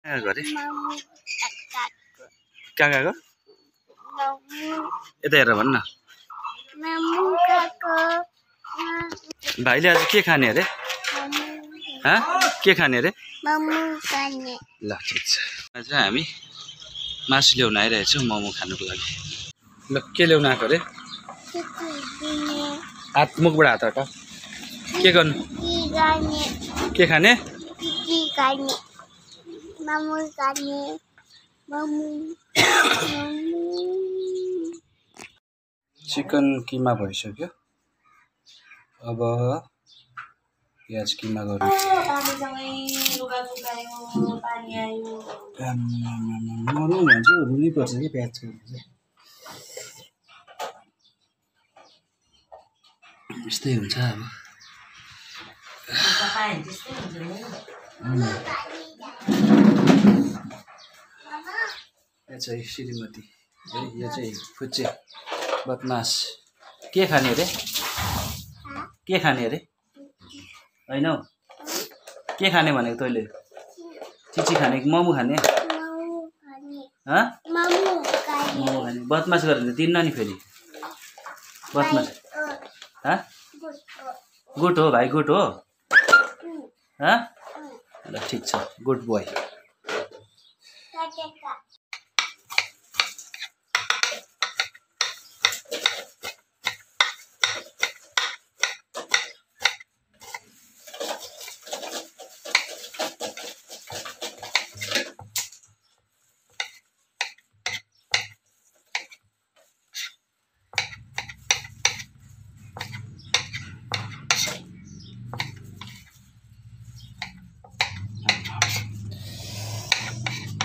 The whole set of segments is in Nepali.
गरे काकाको यता हेर भन्न भाइले आज के खाने अरे के खाने अरे ल ठिक छ आज हामी मासु ल्याउन आइरहेछौँ मोमो खानुको लागि ल के ल्याउन आएको अरे हात मुखबाट हात हटा के गर्नु के खाने चिकन किमा भइसक्यो अब प्याज किमा गर्नु मर्नु भन्छ रुनै पर्छ कि प्याज गर्नु चाहिँ यस्तै हुन्छ अब यो चाहिँ श्रीमती है यो चाहिँ फुच्चे बदमास के खाने अरे होइन हौ के खाने भनेको तैँले चिची खाने कि मोमो खाने मोमो खाने बदमास गरेर तिर्न नि फेरि बदमास गुड हो भाइ गुड हो ल ठिक छ गुड बोय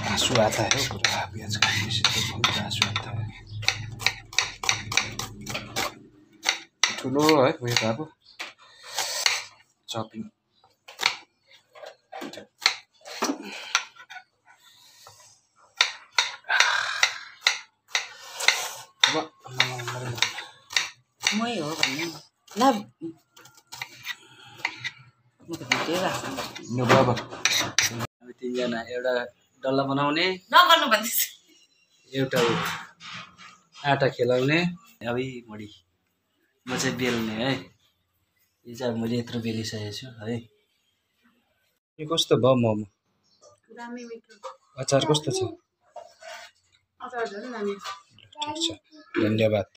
आंसू आता है पूरा प्याज खाने से तो बहुत आंसू आता है ठुलो है उयो अब चपिङ मै हो भन्ने ल म त भिडियो बाबा हामी तीनजना एउटा डल्ला बनाउने नगर्नु भन्दैछ एउटा आटा खेलाउने अब मडी म चाहिँ बेल्ने है यो चाहिँ मैले यत्रो बेलिसकेको छु है यो कस्तो भयो मोमो अचार कस्तो छ ठिक छ धन्यवाद